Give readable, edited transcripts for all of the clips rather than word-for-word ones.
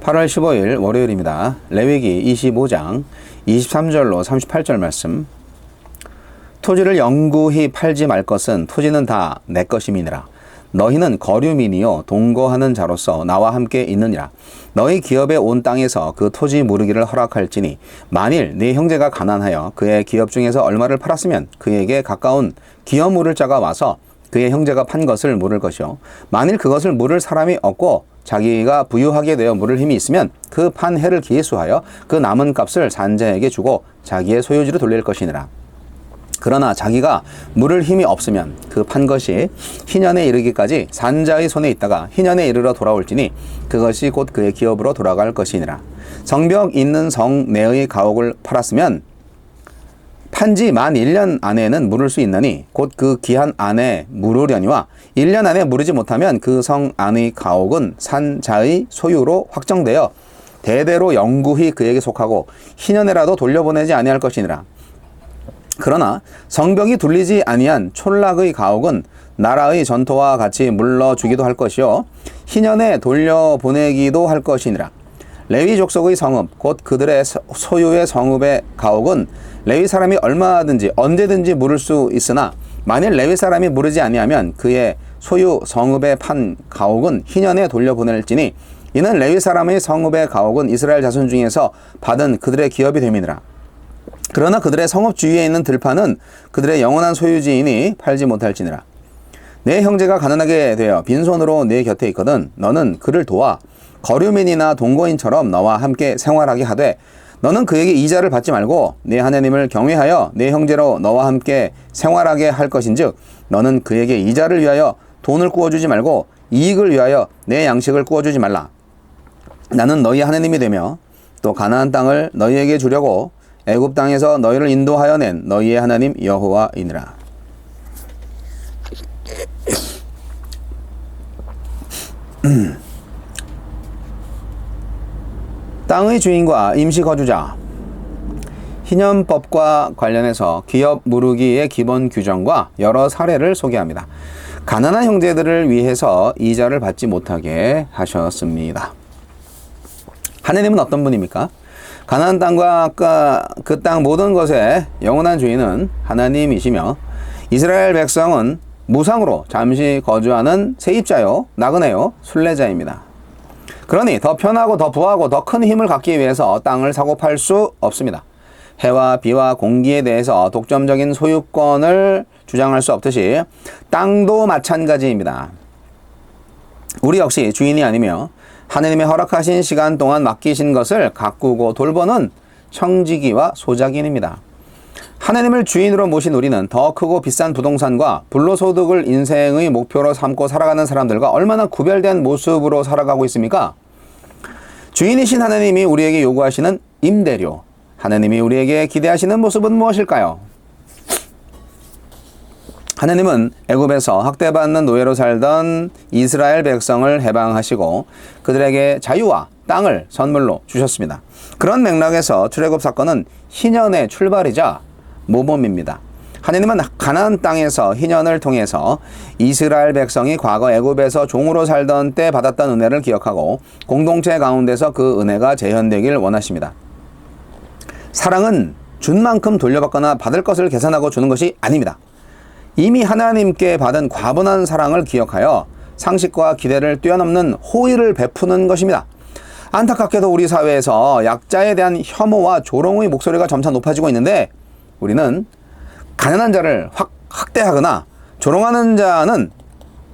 8월 15일 월요일입니다. 레위기 25장 23절로 38절 말씀. 토지를 영구히 팔지 말 것은 토지는 다 내 것임이니라. 너희는 거류민이요 동거하는 자로서 나와 함께 있느니라. 너희 기업의 온 땅에서 그 토지 무르기를 허락할지니 만일 네 형제가 가난하여 그의 기업 중에서 얼마를 팔았으면 그에게 가까운 기업 물을 자가 와서 그의 형제가 판 것을 물을 것이요 만일 그것을 물을 사람이 없고 자기가 부유하게 되어 물을 힘이 있으면 그 판 해를 기수하여 그 남은 값을 산자에게 주고 자기의 소유지로 돌릴 것이니라. 그러나 자기가 물을 힘이 없으면 그 판 것이 희년에 이르기까지 산자의 손에 있다가 희년에 이르러 돌아올지니 그것이 곧 그의 기업으로 돌아갈 것이니라. 성벽 있는 성 내의 가옥을 팔았으면 판지 만 1년 안에는 물을 수 있나니 곧 그 기한 안에 물으려니와 1년 안에 물으지 못하면 그 성 안의 가옥은 산자의 소유로 확정되어 대대로 영구히 그에게 속하고 희년에라도 돌려보내지 아니할 것이니라. 그러나 성벽이 둘리지 아니한 촌락의 가옥은 나라의 전토와 같이 물러주기도 할 것이요 희년에 돌려보내기도 할 것이니라. 레위 족속의 성읍 곧 그들의 소유의 성읍의 가옥은 레위 사람이 얼마든지 언제든지 물을 수 있으나 만일 레위 사람이 물으지 아니하면 그의 소유 성읍의 판 가옥은 희년에 돌려보낼지니 이는 레위 사람의 성읍의 가옥은 이스라엘 자손 중에서 받은 그들의 기업이 됨이니라. 그러나 그들의 성읍 주위에 있는 들판은 그들의 영원한 소유지이니 팔지 못할지니라. 내 형제가 가난하게 되어 빈손으로 내 곁에 있거든 너는 그를 도와 거류민이나 동거인처럼 너와 함께 생활하게 하되 너는 그에게 이자를 받지 말고 내 하나님을 경외하여 내 형제로 너와 함께 생활하게 할 것인즉 너는 그에게 이자를 위하여 돈을 구워주지 말고 이익을 위하여 내 양식을 구워주지 말라. 나는 너희 하나님이 되며 또 가나안 땅을 너희에게 주려고 애굽 땅에서 너희를 인도하여 낸 너희의 하나님 여호와이니라. 땅의 주인과 임시 거주자. 희년법과 관련해서 기업 무르기의 기본 규정과 여러 사례를 소개합니다. 가난한 형제들을 위해서 이자를 받지 못하게 하셨습니다. 하나님은 어떤 분입니까? 가나안 땅과 그 땅 모든 것의 영원한 주인은 하나님이시며 이스라엘 백성은 무상으로 잠시 거주하는 세입자요 나그네요 순례자입니다. 그러니 더 편하고 더 부하고 더 큰 힘을 갖기 위해서 땅을 사고 팔 수 없습니다. 해와 비와 공기에 대해서 독점적인 소유권을 주장할 수 없듯이 땅도 마찬가지입니다. 우리 역시 주인이 아니며 하느님의 허락하신 시간 동안 맡기신 것을 가꾸고 돌보는 청지기와 소작인입니다. 하나님을 주인으로 모신 우리는 더 크고 비싼 부동산과 불로소득을 인생의 목표로 삼고 살아가는 사람들과 얼마나 구별된 모습으로 살아가고 있습니까? 주인이신 하나님이 우리에게 요구하시는 임대료, 하나님이 우리에게 기대하시는 모습은 무엇일까요? 하나님은 애굽에서 학대받는 노예로 살던 이스라엘 백성을 해방하시고 그들에게 자유와 땅을 선물로 주셨습니다. 그런 맥락에서 출애굽 사건은 희년의 출발이자 모범입니다. 하나님은 가나안 땅에서 희년을 통해서 이스라엘 백성이 과거 애굽에서 종으로 살던 때 받았던 은혜를 기억하고 공동체 가운데서 그 은혜가 재현되길 원하십니다. 사랑은 준 만큼 돌려받거나 받을 것을 계산하고 주는 것이 아닙니다. 이미 하나님께 받은 과분한 사랑을 기억하여 상식과 기대를 뛰어넘는 호의를 베푸는 것입니다. 안타깝게도 우리 사회에서 약자에 대한 혐오와 조롱의 목소리가 점차 높아지고 있는데 우리는 가난한 자를 학대하거나 조롱하는 자는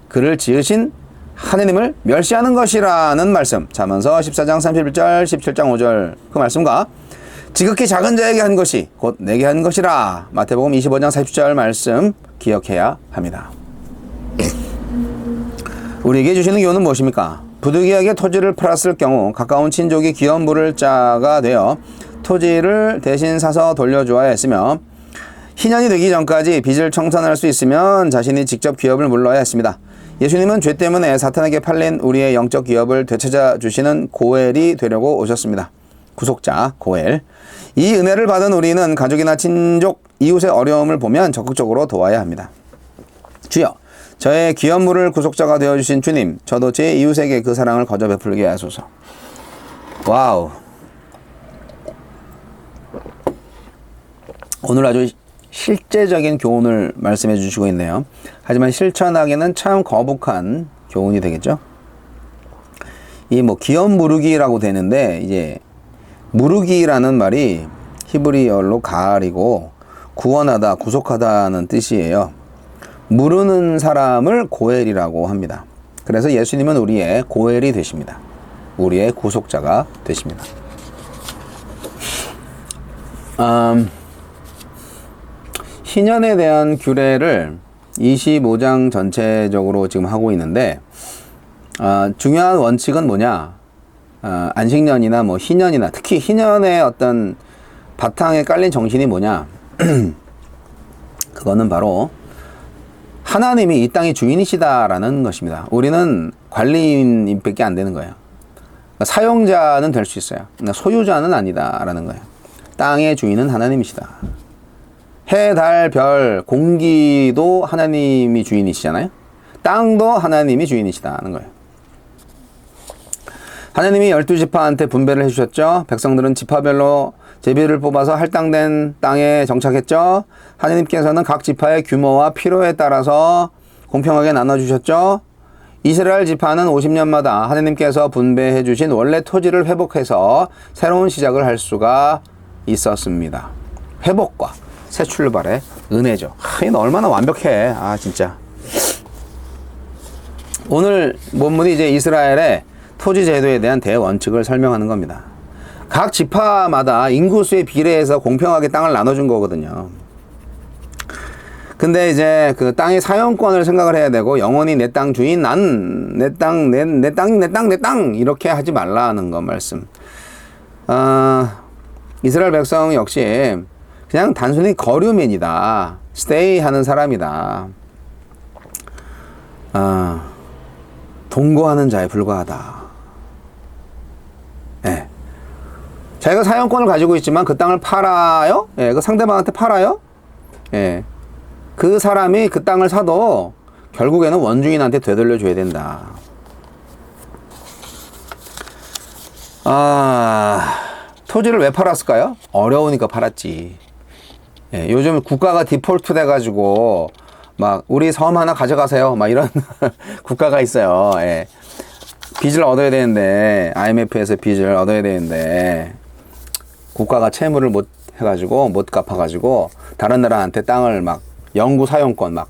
그를 지으신 하나님을 멸시하는 것이라는 말씀, 잠언서 14장 31절 17장 5절 그 말씀과 지극히 작은 자에게 한 것이 곧 내게 한 것이라 마태복음 25장 40절 말씀 기억해야 합니다. 우리에게 주시는 교훈은 무엇입니까? 부득이하게 토지를 팔았을 경우 가까운 친족이 기업 물을 자가 되어 토지를 대신 사서 돌려주어야 했으며 희년이 되기 전까지 빚을 청산할 수 있으면 자신이 직접 기업을 물러야 했습니다. 예수님은 죄 때문에 사탄에게 팔린 우리의 영적 기업을 되찾아 주시는 고엘이 되려고 오셨습니다. 구속자 고엘. 이 은혜를 받은 우리는 가족이나 친족, 이웃의 어려움을 보면 적극적으로 도와야 합니다. 주여, 저의 기업물을 구속자가 되어주신 주님, 저도 제 이웃에게 그 사랑을 거저 베풀게 하소서. 와우. 오늘 아주 실제적인 교훈을 말씀해 주시고 있네요. 하지만 실천하기는 참 거북한 교훈이 되겠죠. 이 뭐 기업 무르기라고 되는데, 이제 무르기라는 말이 히브리어로 가알이고 구원하다, 구속하다는 뜻이에요. 무르는 사람을 고엘이라고 합니다. 그래서 예수님은 우리의 고엘이 되십니다. 우리의 구속자가 되십니다. 희년에 대한 규례를 25장 전체적으로 지금 하고 있는데, 중요한 원칙은 뭐냐? 안식년이나 뭐 희년이나, 특히 희년의 어떤 바탕에 깔린 정신이 뭐냐? 그거는 바로 하나님이 이 땅의 주인이시다라는 것입니다. 우리는 관리인밖에 안 되는 거예요. 그러니까 사용자는 될 수 있어요. 그러니까 소유자는 아니다라는 거예요. 땅의 주인은 하나님이시다. 해, 달, 별, 공기도 하나님이 주인이시잖아요. 땅도 하나님이 주인이시다는 거예요. 하나님이 12지파한테 분배를 해주셨죠. 백성들은 지파별로 제비를 뽑아서 할당된 땅에 정착했죠. 하나님께서는 각 지파의 규모와 필요에 따라서 공평하게 나눠주셨죠. 이스라엘 지파는 50년마다 하나님께서 분배해 주신 원래 토지를 회복해서 새로운 시작을 할 수가 있었습니다. 회복과 새 출발의 은혜죠. 이건 얼마나 완벽해. 진짜. 오늘 본문이 이제 이스라엘의 토지 제도에 대한 대원칙을 설명하는 겁니다. 각 지파마다 인구수에 비례해서 공평하게 땅을 나눠준 거거든요. 근데 이제 그 땅의 사용권을 생각을 해야 되고, 영원히 내 땅 주인, 난 내 땅, 내 땅 이렇게 하지 말라는 거 말씀. 이스라엘 백성 역시 그냥 단순히 거류민이다. 스테이 하는 사람이다. 동거하는 자에 불과하다. 예. 자기가 사용권을 가지고 있지만 그 땅을 팔아요? 예, 그 상대방한테 팔아요? 예. 그 사람이 그 땅을 사도 결국에는 원주인한테 되돌려줘야 된다. 토지를 왜 팔았을까요? 어려우니까 팔았지. 예, 요즘 국가가 디폴트 돼가지고 막 우리 섬 하나 가져가세요. 막 이런 국가가 있어요. 예. 빚을 얻어야 되는데, IMF에서 빚을 얻어야 되는데 국가가 채무를 못 해가지고 못 갚아가지고 다른 나라한테 땅을 막 영구 사용권 막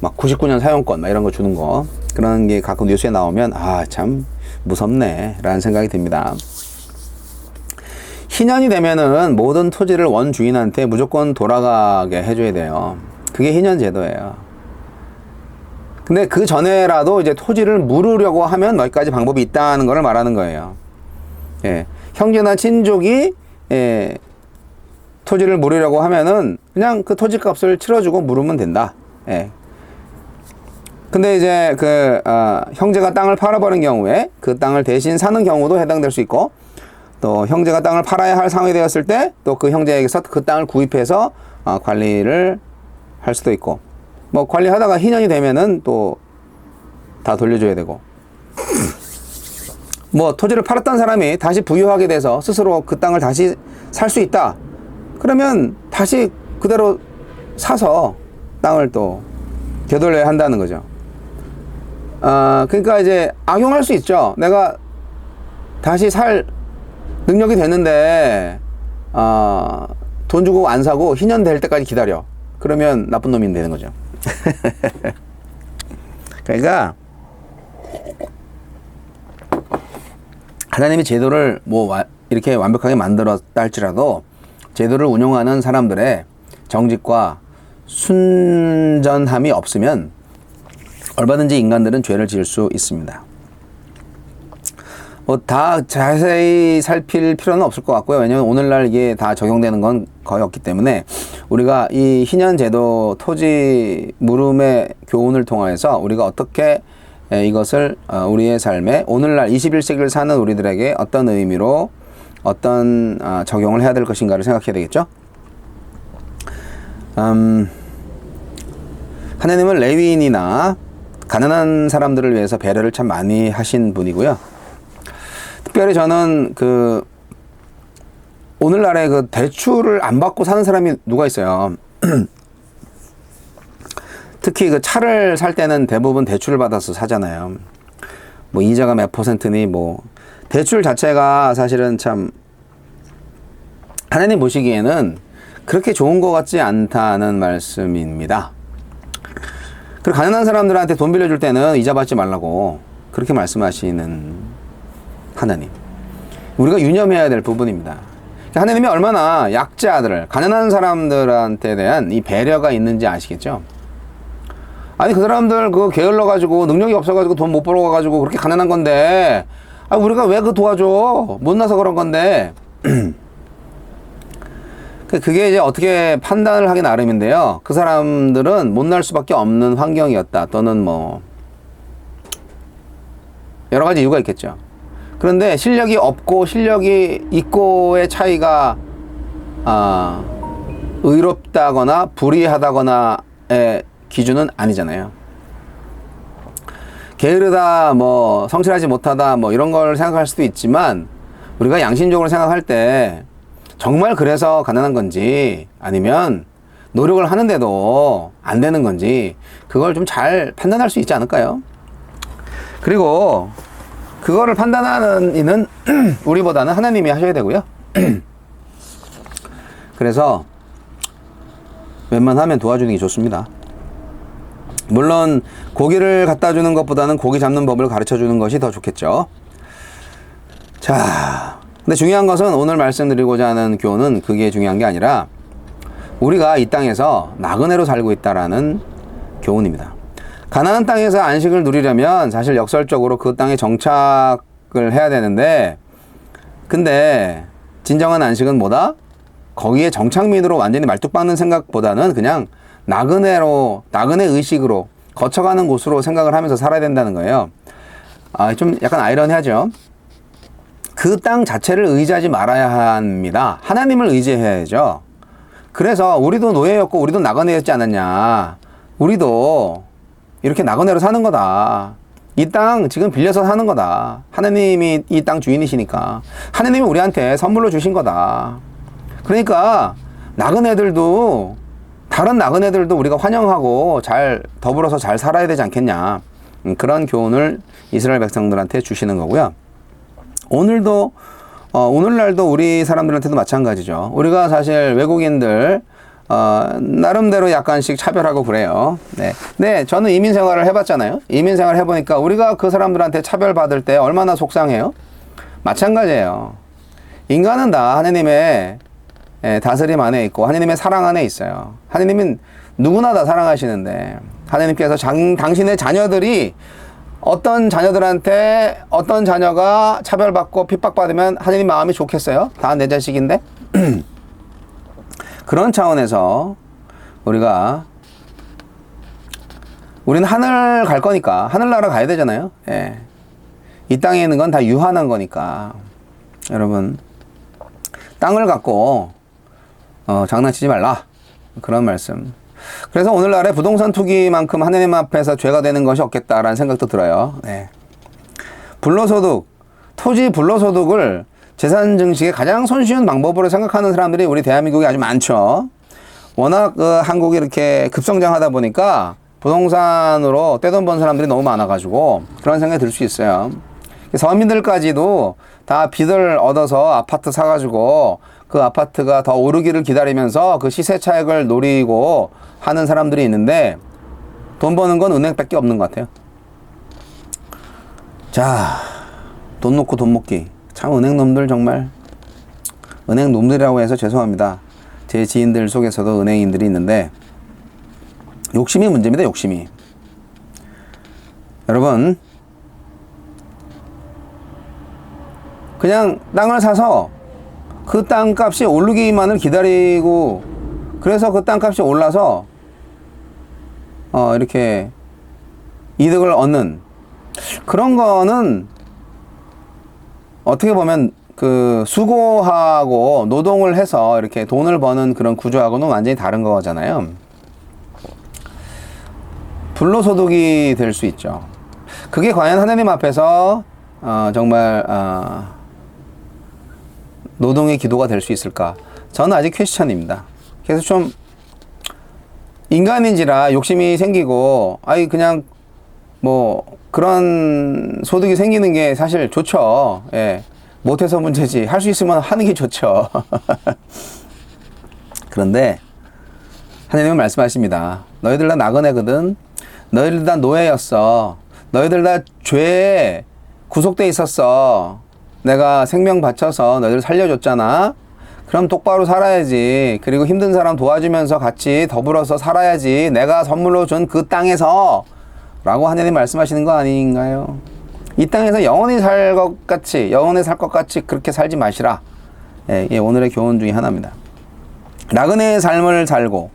99년 사용권 막 이런 거 주는 거, 그런 게 가끔 뉴스에 나오면 참 무섭네 라는 생각이 듭니다. 희년이 되면은 모든 토지를 원주인한테 무조건 돌아가게 해줘야 돼요. 그게 희년 제도예요. 근데 그 전에라도 이제 토지를 물으려고 하면 몇 가지 방법이 있다는 걸 말하는 거예요. 예. 형제나 친족이 토지를 물으려고 하면은 그냥 그 토지 값을 치러주고 물으면 된다. 예. 근데 이제 형제가 땅을 팔아버린 경우에 그 땅을 대신 사는 경우도 해당될 수 있고, 또 형제가 땅을 팔아야 할 상황이 되었을 때 또 그 형제에게서 그 땅을 구입해서 관리를 할 수도 있고, 뭐 관리하다가 희년이 되면은 또 다 돌려줘야 되고, 뭐 토지를 팔았던 사람이 다시 부유하게 돼서 스스로 그 땅을 다시 살 수 있다. 그러면 다시 그대로 사서 땅을 또 되돌려야 한다는 거죠. 그러니까 이제 악용할 수 있죠. 내가 다시 살 능력이 되는데 돈 주고 안 사고 희년 될 때까지 기다려. 그러면 나쁜 놈이 되는 거죠. 그러니까 하나님이 제도를 뭐 이렇게 완벽하게 만들었다 할지라도 제도를 운용하는 사람들의 정직과 순전함이 없으면 얼마든지 인간들은 죄를 지을 수 있습니다. 뭐 다 자세히 살필 필요는 없을 것 같고요. 왜냐하면 오늘날 이게 다 적용되는 건 거의 없기 때문에 우리가 이 희년 제도 토지 물음의 교훈을 통해서 우리가 어떻게 이것을 우리의 삶에 오늘날 21세기를 사는 우리들에게 어떤 의미로 어떤 적용을 해야 될 것인가를 생각해야 되겠죠. 하나님은 레위인이나 가난한 사람들을 위해서 배려를 참 많이 하신 분이고요. 특별히 저는 오늘날에 대출을 안 받고 사는 사람이 누가 있어요. 특히 차를 살 때는 대부분 대출을 받아서 사잖아요. 뭐 이자가 몇 %니 대출 자체가 사실은 참 하나님 보시기에는 그렇게 좋은 것 같지 않다는 말씀입니다. 그리고 가난한 사람들한테 돈 빌려줄 때는 이자 받지 말라고 그렇게 말씀하시는 하나님. 우리가 유념해야 될 부분입니다. 하나님이 얼마나 약자들, 가난한 사람들한테 대한 이 배려가 있는지 아시겠죠? 아니 그 사람들 게을러가지고 능력이 없어가지고 돈 못 벌어가지고 그렇게 가난한 건데 우리가 왜 도와줘? 못나서 그런 건데 그게 이제 어떻게 판단을 하기 나름인데요. 그 사람들은 못날 수밖에 없는 환경이었다 또는 여러 가지 이유가 있겠죠. 그런데 실력이 없고 실력이 있고의 차이가 의롭다거나 불의하다거나의 기준은 아니잖아요. 게으르다, 성실하지 못하다, 이런 걸 생각할 수도 있지만, 우리가 양심적으로 생각할 때, 정말 그래서 가난한 건지, 아니면 노력을 하는데도 안 되는 건지, 그걸 좀 잘 판단할 수 있지 않을까요? 그리고, 그거를 판단하는 이는 우리보다는 하나님이 하셔야 되고요. 그래서, 웬만하면 도와주는 게 좋습니다. 물론 고기를 갖다 주는 것보다는 고기 잡는 법을 가르쳐 주는 것이 더 좋겠죠. 자, 근데 중요한 것은 오늘 말씀드리고자 하는 교훈은 그게 중요한 게 아니라 우리가 이 땅에서 나그네로 살고 있다라는 교훈입니다. 가나안 땅에서 안식을 누리려면 사실 역설적으로 그 땅에 정착을 해야 되는데, 근데 진정한 안식은 뭐다? 거기에 정착민으로 완전히 말뚝 박는 생각보다는 그냥 나그네 의식으로 거쳐가는 곳으로 생각을 하면서 살아야 된다는 거예요. 좀 약간 아이러니하죠. 그 땅 자체를 의지하지 말아야 합니다. 하나님을 의지해야죠. 그래서 우리도 노예였고 우리도 나그네였지 않았냐. 우리도 이렇게 나그네로 사는 거다. 이 땅 지금 빌려서 사는 거다. 하나님이 이 땅 주인이시니까. 하나님이 우리한테 선물로 주신 거다. 그러니까 다른 나그네들도 우리가 환영하고 더불어서 잘 살아야 되지 않겠냐. 그런 교훈을 이스라엘 백성들한테 주시는 거고요. 오늘날도 우리 사람들한테도 마찬가지죠. 우리가 사실 외국인들, 나름대로 약간씩 차별하고 그래요. 네, 저는 이민 생활을 해봤잖아요. 이민 생활 해보니까 우리가 그 사람들한테 차별받을 때 얼마나 속상해요? 마찬가지예요. 인간은 다 하나님의 다스림 안에 있고 하나님의 사랑 안에 있어요. 하나님은 누구나 다 사랑하시는데 하나님께서 당신의 자녀들이 어떤 자녀가 차별받고 핍박받으면 하나님 마음이 좋겠어요? 다 내 자식인데? 그런 차원에서 우리는 하늘 갈 거니까 하늘나라 가야 되잖아요. 이 땅에 있는 건 다 유한한 거니까 여러분 땅을 갖고 장난치지 말라. 그런 말씀. 그래서 오늘날에 부동산 투기만큼 하나님 앞에서 죄가 되는 것이 없겠다라는 생각도 들어요. 토지 불로소득을 재산 증식의 가장 손쉬운 방법으로 생각하는 사람들이 우리 대한민국에 아주 많죠. 워낙 한국이 이렇게 급성장하다 보니까 부동산으로 떼돈 번 사람들이 너무 많아가지고 그런 생각이 들 수 있어요. 서민들까지도 다 빚을 얻어서 아파트 사가지고 그 아파트가 더 오르기를 기다리면서 그 시세 차익을 노리고 하는 사람들이 있는데 돈 버는 건 은행밖에 없는 것 같아요. 자, 돈 놓고 돈 먹기. 참 은행 놈들 정말 은행 놈들이라고 해서 죄송합니다. 제 지인들 속에서도 은행인들이 있는데 욕심이 문제입니다. 욕심이. 여러분 그냥 땅을 사서 그 땅값이 오르기만을 기다리고 그래서 그 땅값이 올라서 이렇게 이득을 얻는 그런 거는 어떻게 보면 수고하고 노동을 해서 이렇게 돈을 버는 그런 구조하고는 완전히 다른 거잖아요. 불로소득이 될 수 있죠. 그게 과연 하나님 앞에서 정말 노동의 기도가 될 수 있을까? 저는 아직 퀘스천입니다. 그래서 좀 인간인지라 욕심이 생기고 그냥 뭐 그런 소득이 생기는 게 사실 좋죠. 예. 못해서 문제지. 할 수 있으면 하는 게 좋죠. 그런데 하나님은 말씀하십니다. 너희들 다 나그네거든. 너희들 다 노예였어. 너희들 다 죄에 구속돼 있었어. 내가 생명 바쳐서 너희들 살려줬잖아. 그럼 똑바로 살아야지. 그리고 힘든 사람 도와주면서 같이 더불어서 살아야지. 내가 선물로 준 그 땅에서 라고 하나님 말씀하시는 거 아닌가요? 이 땅에서 영원히 살 것 같이 그렇게 살지 마시라. 예, 이게 오늘의 교훈 중에 하나입니다. 나그네의 삶을 살고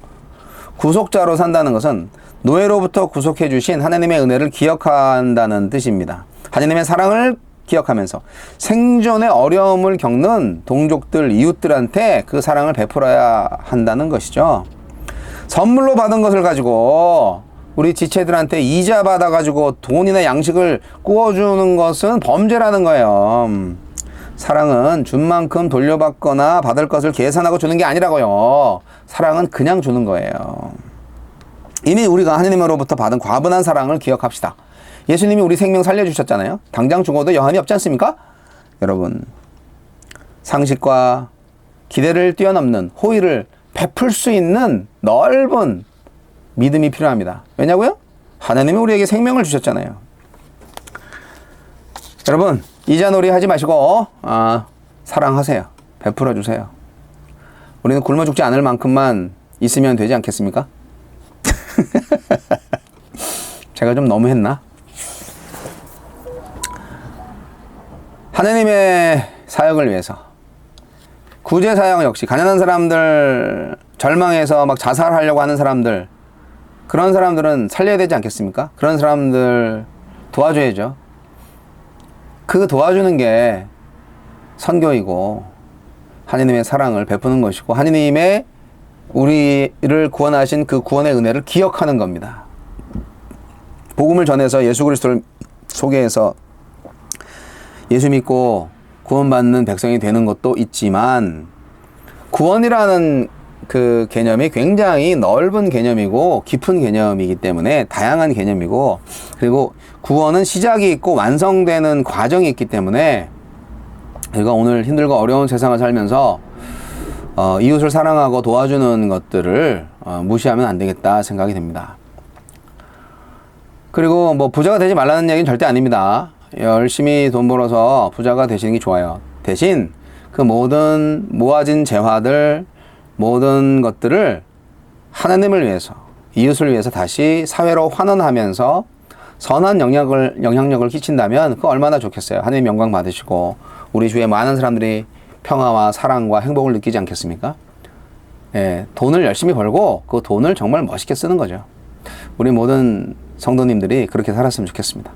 구속자로 산다는 것은 노예로부터 구속해 주신 하나님의 은혜를 기억한다는 뜻입니다. 하나님의 사랑을 기억하면서 생존의 어려움을 겪는 동족들, 이웃들한테 그 사랑을 베풀어야 한다는 것이죠. 선물로 받은 것을 가지고 우리 지체들한테 이자 받아가지고 돈이나 양식을 구워주는 것은 범죄라는 거예요. 사랑은 준 만큼 돌려받거나 받을 것을 계산하고 주는 게 아니라고요. 사랑은 그냥 주는 거예요. 이미 우리가 하나님으로부터 받은 과분한 사랑을 기억합시다. 예수님이 우리 생명 살려주셨잖아요. 당장 죽어도 여한이 없지 않습니까? 여러분, 상식과 기대를 뛰어넘는 호의를 베풀 수 있는 넓은 믿음이 필요합니다. 왜냐고요? 하나님이 우리에게 생명을 주셨잖아요. 여러분, 이자놀이 하지 마시고 사랑하세요. 베풀어 주세요. 우리는 굶어 죽지 않을 만큼만 있으면 되지 않겠습니까? 제가 좀 너무했나? 하나님의 사역을 위해서 구제 사역 역시 가난한 사람들, 절망해서 막 자살하려고 하는 사람들, 그런 사람들은 살려야 되지 않겠습니까? 그런 사람들 도와줘야죠. 그 도와주는 게 선교이고 하나님의 사랑을 베푸는 것이고 하나님의 우리를 구원하신 그 구원의 은혜를 기억하는 겁니다. 복음을 전해서 예수 그리스도를 소개해서 예수 믿고 구원받는 백성이 되는 것도 있지만 구원이라는 그 개념이 굉장히 넓은 개념이고 깊은 개념이기 때문에 다양한 개념이고, 그리고 구원은 시작이 있고 완성되는 과정이 있기 때문에 우리가 오늘 힘들고 어려운 세상을 살면서 이웃을 사랑하고 도와주는 것들을 무시하면 안 되겠다 생각이 됩니다. 그리고 뭐 부자가 되지 말라는 얘기는 절대 아닙니다. 열심히 돈 벌어서 부자가 되시는 게 좋아요. 대신 그 모든 모아진 재화들, 모든 것들을 하나님을 위해서, 이웃을 위해서 다시 사회로 환원하면서 선한 영향력을 끼친다면 그거 얼마나 좋겠어요. 하나님 영광 받으시고 우리 주위에 많은 사람들이 평화와 사랑과 행복을 느끼지 않겠습니까? 예, 돈을 열심히 벌고 그 돈을 정말 멋있게 쓰는 거죠. 우리 모든 성도님들이 그렇게 살았으면 좋겠습니다.